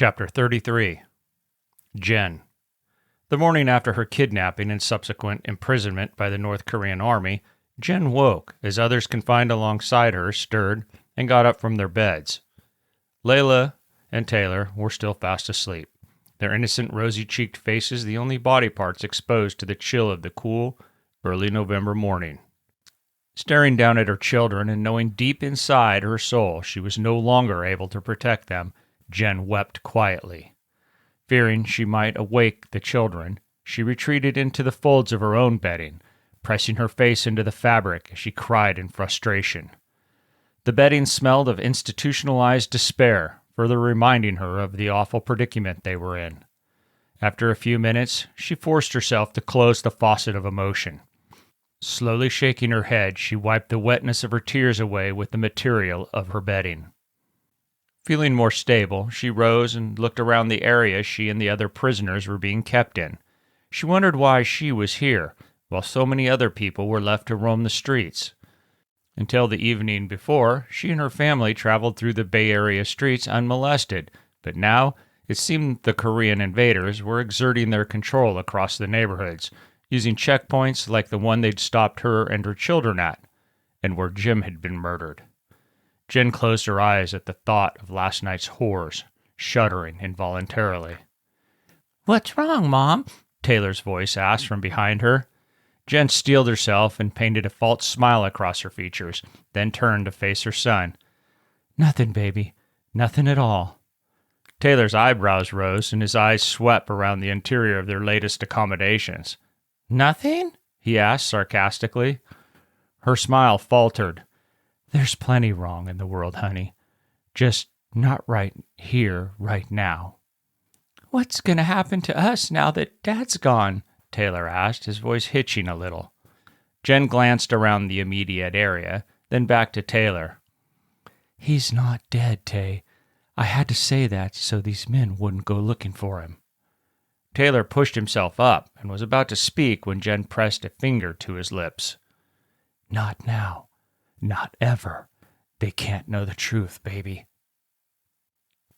Chapter 33. Jen. The morning after her kidnapping and subsequent imprisonment by the North Korean army, Jen woke as others confined alongside her stirred and got up from their beds. Layla and Taylor were still fast asleep, their innocent rosy-cheeked faces the only body parts exposed to the chill of the cool, early November morning. Staring down at her children and knowing deep inside her soul she was no longer able to protect them, Jen wept quietly. Fearing she might awake the children, she retreated into the folds of her own bedding, pressing her face into the fabric as she cried in frustration. The bedding smelled of institutionalized despair, further reminding her of the awful predicament they were in. After a few minutes, she forced herself to close the faucet of emotion. Slowly shaking her head, she wiped the wetness of her tears away with the material of her bedding. Feeling more stable, she rose and looked around the area she and the other prisoners were being kept in. She wondered why she was here, while so many other people were left to roam the streets. Until the evening before, she and her family traveled through the Bay Area streets unmolested, but now it seemed the Korean invaders were exerting their control across the neighborhoods, using checkpoints like the one they'd stopped her and her children at, and where Jim had been murdered. Jen closed her eyes at the thought of last night's horrors, shuddering involuntarily. "What's wrong, Mom?" Taylor's voice asked from behind her. Jen steeled herself and painted a false smile across her features, then turned to face her son. "Nothing, baby. Nothing at all." Taylor's eyebrows rose and his eyes swept around the interior of their latest accommodations. "Nothing?" he asked sarcastically. Her smile faltered. "There's plenty wrong in the world, honey. Just not right here, right now." "What's going to happen to us now that Dad's gone?" Taylor asked, his voice hitching a little. Jen glanced around the immediate area, then back to Taylor. "He's not dead, Tay. I had to say that so these men wouldn't go looking for him." Taylor pushed himself up and was about to speak when Jen pressed a finger to his lips. "Not now. Not ever. They can't know the truth, baby."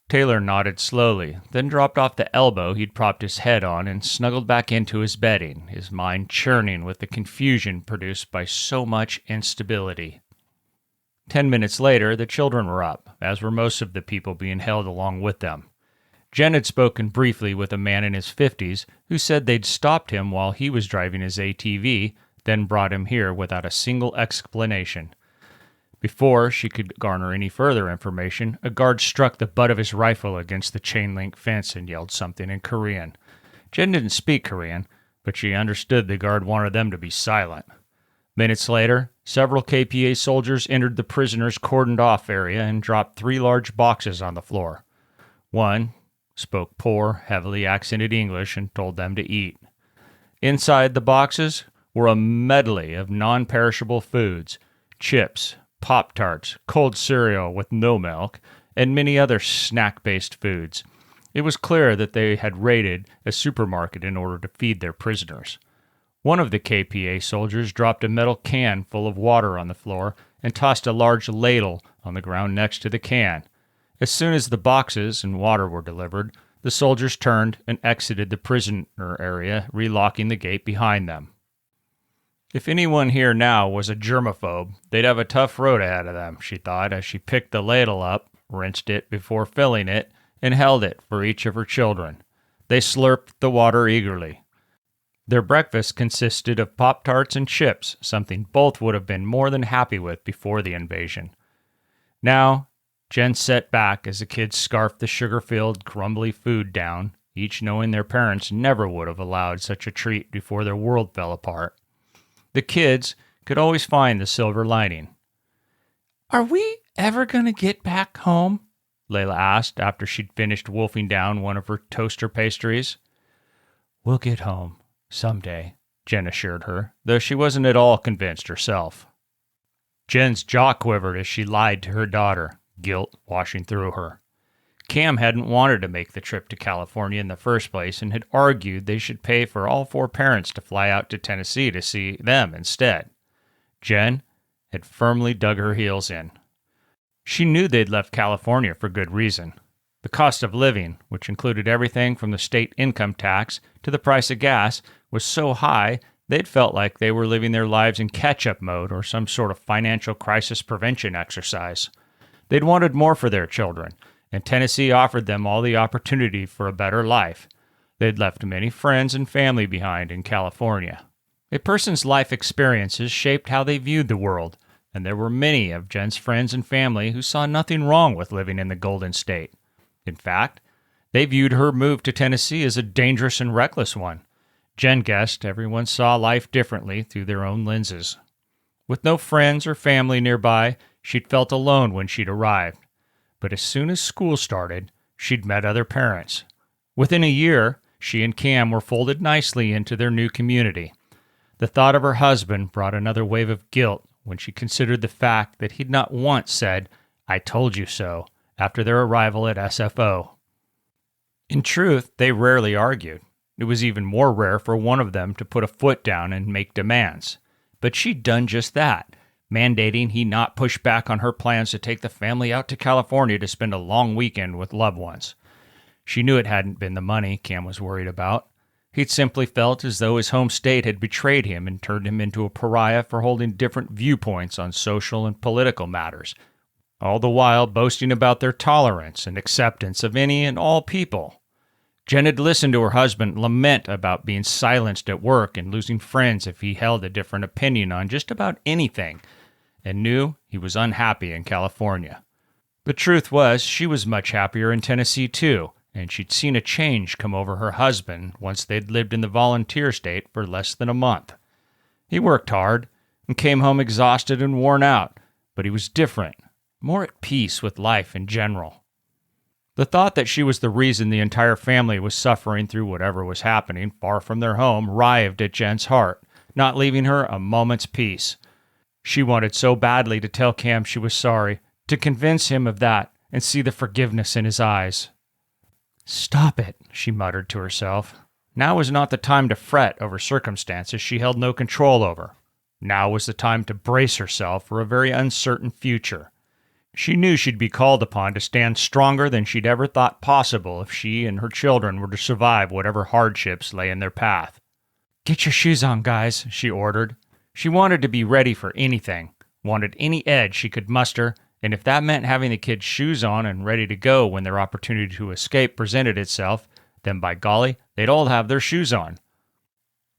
Taylor nodded slowly, then dropped off the elbow he'd propped his head on and snuggled back into his bedding, his mind churning with the confusion produced by so much instability. 10 minutes later, the children were up, as were most of the people being held along with them. Jen had spoken briefly with a man in his 50s who said they'd stopped him while he was driving his ATV, then brought him here without a single explanation. Before she could garner any further information, a guard struck the butt of his rifle against the chain-link fence and yelled something in Korean. Jen didn't speak Korean, but she understood the guard wanted them to be silent. Minutes later, several KPA soldiers entered the prisoners' cordoned-off area and dropped 3 large boxes on the floor. One spoke poor, heavily accented English and told them to eat. Inside the boxes were a medley of non-perishable foods, chips, Pop-Tarts, cold cereal with no milk, and many other snack-based foods. It was clear that they had raided a supermarket in order to feed their prisoners. One of the KPA soldiers dropped a metal can full of water on the floor and tossed a large ladle on the ground next to the can. As soon as the boxes and water were delivered, the soldiers turned and exited the prisoner area, relocking the gate behind them. If anyone here now was a germaphobe, they'd have a tough road ahead of them, she thought, as she picked the ladle up, rinsed it before filling it, and held it for each of her children. They slurped the water eagerly. Their breakfast consisted of Pop-Tarts and chips, something both would have been more than happy with before the invasion. Now, Jen sat back as the kids scarfed the sugar-filled, crumbly food down, each knowing their parents never would have allowed such a treat before their world fell apart. The kids could always find the silver lining. "Are we ever going to get back home?" Layla asked after she'd finished wolfing down one of her toaster pastries. "We'll get home, someday," Jen assured her, though she wasn't at all convinced herself. Jen's jaw quivered as she lied to her daughter, guilt washing through her. Cam hadn't wanted to make the trip to California in the first place and had argued they should pay for all 4 parents to fly out to Tennessee to see them instead. Jen had firmly dug her heels in. She knew they'd left California for good reason. The cost of living, which included everything from the state income tax to the price of gas, was so high they'd felt like they were living their lives in catch-up mode or some sort of financial crisis prevention exercise. They'd wanted more for their children, and Tennessee offered them all the opportunity for a better life. They'd left many friends and family behind in California. A person's life experiences shaped how they viewed the world, and there were many of Jen's friends and family who saw nothing wrong with living in the Golden State. In fact, they viewed her move to Tennessee as a dangerous and reckless one. Jen guessed everyone saw life differently through their own lenses. With no friends or family nearby, she'd felt alone when she'd arrived. But as soon as school started, she'd met other parents. Within a year, she and Cam were folded nicely into their new community. The thought of her husband brought another wave of guilt when she considered the fact that he'd not once said, "I told you so," after their arrival at SFO. In truth, they rarely argued. It was even more rare for one of them to put a foot down and make demands. But she'd done just that, mandating he not push back on her plans to take the family out to California to spend a long weekend with loved ones. She knew it hadn't been the money Cam was worried about. He'd simply felt as though his home state had betrayed him and turned him into a pariah for holding different viewpoints on social and political matters, all the while boasting about their tolerance and acceptance of any and all people. Jen had listened to her husband lament about being silenced at work and losing friends if he held a different opinion on just about anything, and knew he was unhappy in California. The truth was, she was much happier in Tennessee too, and she'd seen a change come over her husband once they'd lived in the volunteer state for less than a month. He worked hard and came home exhausted and worn out, but he was different, more at peace with life in general. The thought that she was the reason the entire family was suffering through whatever was happening far from their home writhed at Jen's heart, not leaving her a moment's peace. She wanted so badly to tell Cam she was sorry, to convince him of that and see the forgiveness in his eyes. "Stop it," she muttered to herself. Now was not the time to fret over circumstances she held no control over. Now was the time to brace herself for a very uncertain future. She knew she'd be called upon to stand stronger than she'd ever thought possible if she and her children were to survive whatever hardships lay in their path. "Get your shoes on, guys," she ordered. She wanted to be ready for anything, wanted any edge she could muster, and if that meant having the kids' shoes on and ready to go when their opportunity to escape presented itself, then by golly, they'd all have their shoes on.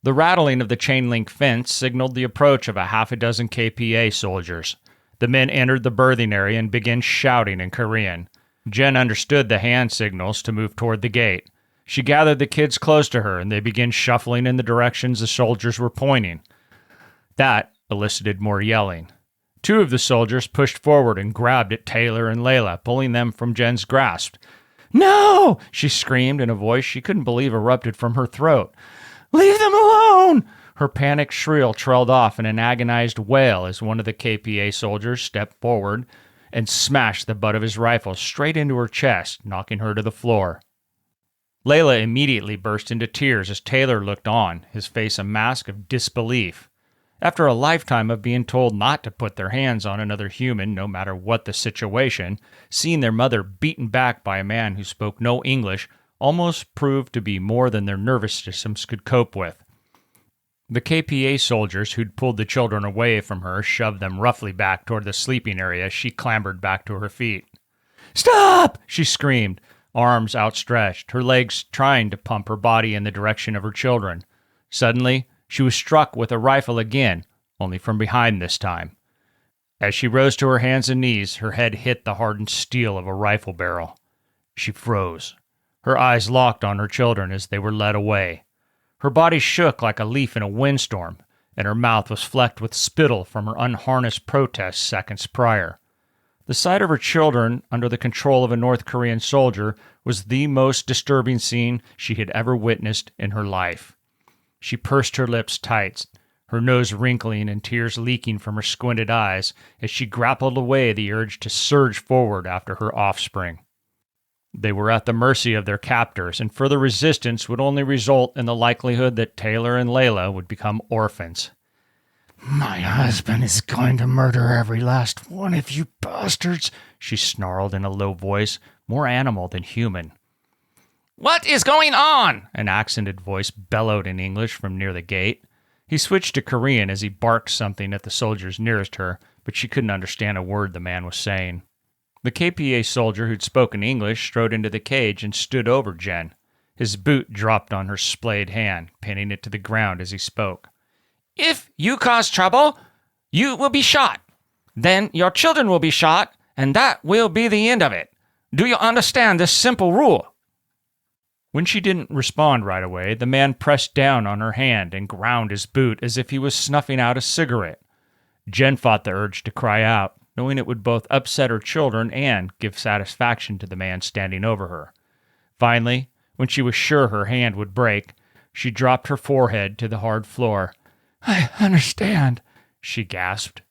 The rattling of the chain-link fence signaled the approach of a half a dozen KPA soldiers. The men entered the berthing area and began shouting in Korean. Jen understood the hand signals to move toward the gate. She gathered the kids close to her, and they began shuffling in the directions the soldiers were pointing. That elicited more yelling. Two of the soldiers pushed forward and grabbed at Taylor and Layla, pulling them from Jen's grasp. "No!" she screamed in a voice she couldn't believe erupted from her throat. "Leave them alone!" Her panicked shriel trailed off in an agonized wail as one of the KPA soldiers stepped forward and smashed the butt of his rifle straight into her chest, knocking her to the floor. Layla immediately burst into tears as Taylor looked on, his face a mask of disbelief. After a lifetime of being told not to put their hands on another human, no matter what the situation, seeing their mother beaten back by a man who spoke no English almost proved to be more than their nervous systems could cope with. The KPA soldiers who'd pulled the children away from her shoved them roughly back toward the sleeping area as she clambered back to her feet. "Stop!" she screamed, arms outstretched, her legs trying to pump her body in the direction of her children. Suddenly, she was struck with a rifle again, only from behind this time. As she rose to her hands and knees, her head hit the hardened steel of a rifle barrel. She froze. Her eyes locked on her children as they were led away. Her body shook like a leaf in a windstorm, and her mouth was flecked with spittle from her unharnessed protest seconds prior. The sight of her children under the control of a North Korean soldier was the most disturbing scene she had ever witnessed in her life. She pursed her lips tight, her nose wrinkling and tears leaking from her squinted eyes as she grappled away the urge to surge forward after her offspring. They were at the mercy of their captors, and further resistance would only result in the likelihood that Taylor and Layla would become orphans. "My husband is going to murder every last one of you bastards," she snarled in a low voice, more animal than human. "What is going on?" an accented voice bellowed in English from near the gate. He switched to Korean as he barked something at the soldiers nearest her, but she couldn't understand a word the man was saying. The KPA soldier who'd spoken English strode into the cage and stood over Jen. His boot dropped on her splayed hand, pinning it to the ground as he spoke. "If you cause trouble, you will be shot. Then your children will be shot, and that will be the end of it. Do you understand this simple rule?" When she didn't respond right away, the man pressed down on her hand and ground his boot as if he was snuffing out a cigarette. Jen fought the urge to cry out, knowing it would both upset her children and give satisfaction to the man standing over her. Finally, when she was sure her hand would break, she dropped her forehead to the hard floor. "I understand," she gasped.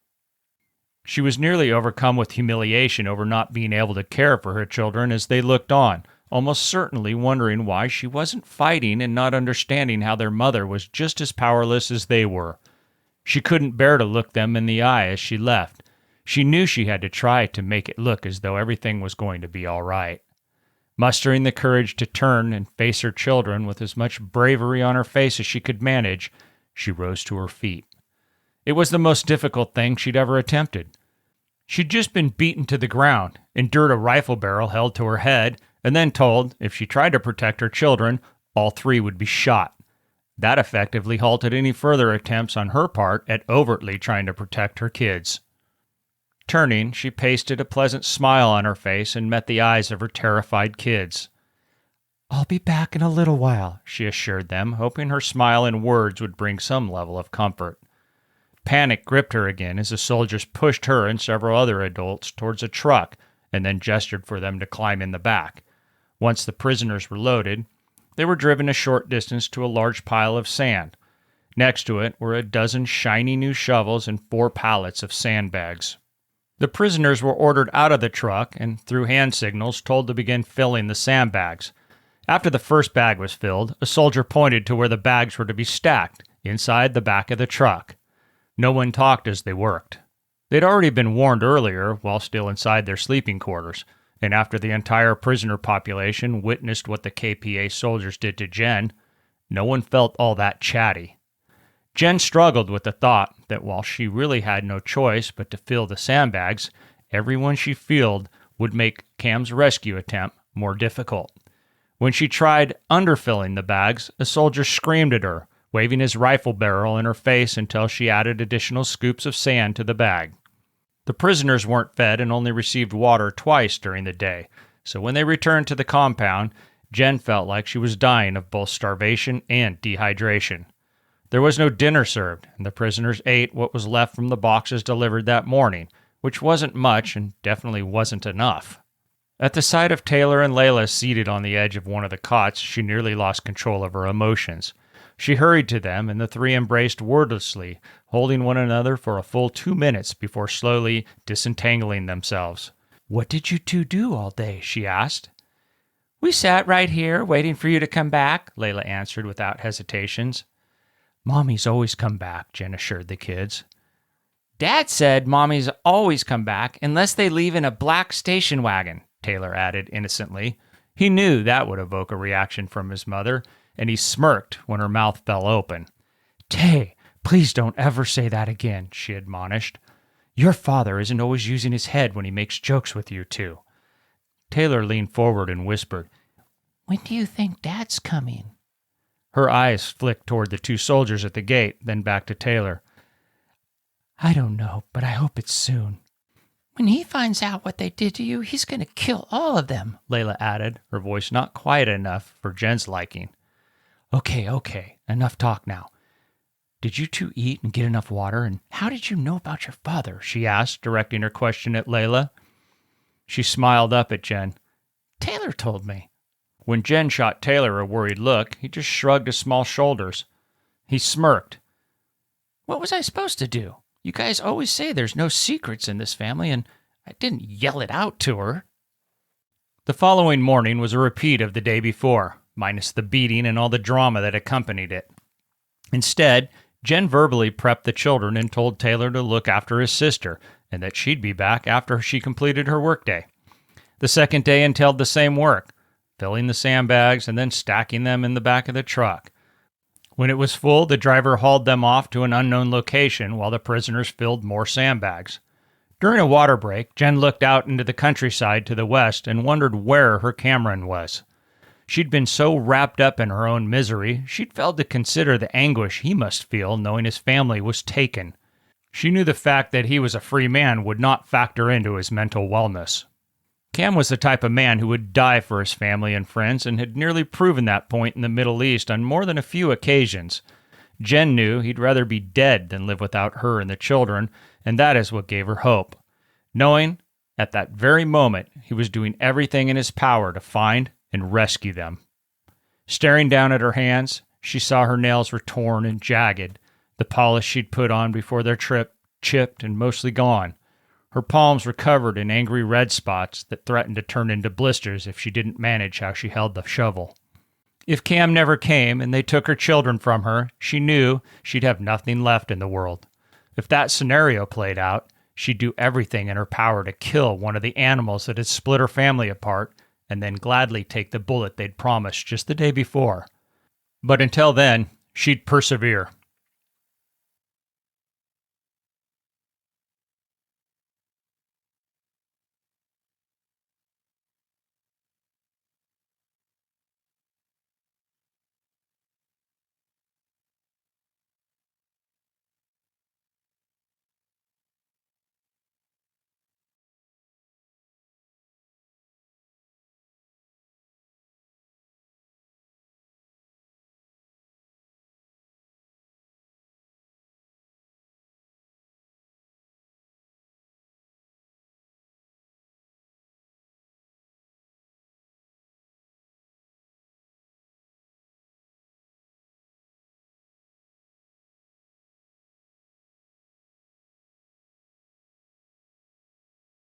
She was nearly overcome with humiliation over not being able to care for her children as they looked on, almost certainly wondering why she wasn't fighting and not understanding how their mother was just as powerless as they were. She couldn't bear to look them in the eye as she left. She knew she had to try to make it look as though everything was going to be all right. Mustering the courage to turn and face her children with as much bravery on her face as she could manage, she rose to her feet. It was the most difficult thing she'd ever attempted. She'd just been beaten to the ground, endured a rifle barrel held to her head, and then told, if she tried to protect her children, all three would be shot. That effectively halted any further attempts on her part at overtly trying to protect her kids. Turning, she pasted a pleasant smile on her face and met the eyes of her terrified kids. "I'll be back in a little while," she assured them, hoping her smile and words would bring some level of comfort. Panic gripped her again as the soldiers pushed her and several other adults towards a truck and then gestured for them to climb in the back. Once the prisoners were loaded, they were driven a short distance to a large pile of sand. Next to it were a dozen shiny new shovels and 4 pallets of sandbags. The prisoners were ordered out of the truck and, through hand signals, told to begin filling the sandbags. After the first bag was filled, a soldier pointed to where the bags were to be stacked, inside the back of the truck. No one talked as they worked. They'd already been warned earlier, while still inside their sleeping quarters, and after the entire prisoner population witnessed what the KPA soldiers did to Jen, no one felt all that chatty. Jen struggled with the thought that while she really had no choice but to fill the sandbags, everyone she filled would make Cam's rescue attempt more difficult. When she tried underfilling the bags, a soldier screamed at her, waving his rifle barrel in her face until she added additional scoops of sand to the bag. The prisoners weren't fed and only received water twice during the day, so when they returned to the compound, Jen felt like she was dying of both starvation and dehydration. There was no dinner served, and the prisoners ate what was left from the boxes delivered that morning, which wasn't much and definitely wasn't enough. At the sight of Taylor and Layla seated on the edge of one of the cots, she nearly lost control of her emotions. She hurried to them, and the three embraced wordlessly, holding one another for a full 2 minutes before slowly disentangling themselves. "What did you two do all day?" she asked. "We sat right here, waiting for you to come back," Layla answered without hesitations. "Mommy's always come back," Jen assured the kids. "Dad said Mommy's always come back unless they leave in a black station wagon," Taylor added innocently. He knew that would evoke a reaction from his mother, and he smirked when her mouth fell open. "Tay, please don't ever say that again," she admonished. "Your father isn't always using his head when he makes jokes with you two." Taylor leaned forward and whispered, "When do you think Dad's coming?" Her eyes flicked toward the 2 soldiers at the gate, then back to Taylor. "I don't know, but I hope it's soon." "When he finds out what they did to you, he's going to kill all of them," Layla added, her voice not quiet enough for Jen's liking. Okay, enough talk now. Did you two eat and get enough water, and how did you know about your father?" she asked, directing her question at Layla. She smiled up at Jen. "Taylor told me." When Jen shot Taylor a worried look, he just shrugged his small shoulders. He smirked. "What was I supposed to do? You guys always say there's no secrets in this family, and I didn't yell it out to her." The following morning was a repeat of the day before, minus the beating and all the drama that accompanied it. Instead, Jen verbally prepped the children and told Taylor to look after his sister, and that she'd be back after she completed her workday. The second day entailed the same work, filling the sandbags and then stacking them in the back of the truck. When it was full, the driver hauled them off to an unknown location while the prisoners filled more sandbags. During a water break, Jen looked out into the countryside to the west and wondered where her Cameron was. She'd been so wrapped up in her own misery, she'd failed to consider the anguish he must feel knowing his family was taken. She knew the fact that he was a free man would not factor into his mental wellness. Cam was the type of man who would die for his family and friends and had nearly proven that point in the Middle East on more than a few occasions. Jen knew he'd rather be dead than live without her and the children, and that is what gave her hope. Knowing, at that very moment, he was doing everything in his power to find and rescue them. Staring down at her hands, she saw her nails were torn and jagged, the polish she'd put on before their trip chipped and mostly gone. Her palms were covered in angry red spots that threatened to turn into blisters if she didn't manage how she held the shovel. If Cam never came and they took her children from her, she knew she'd have nothing left in the world. If that scenario played out, she'd do everything in her power to kill one of the animals that had split her family apart and then gladly take the bullet they'd promised just the day before. But until then, she'd persevere.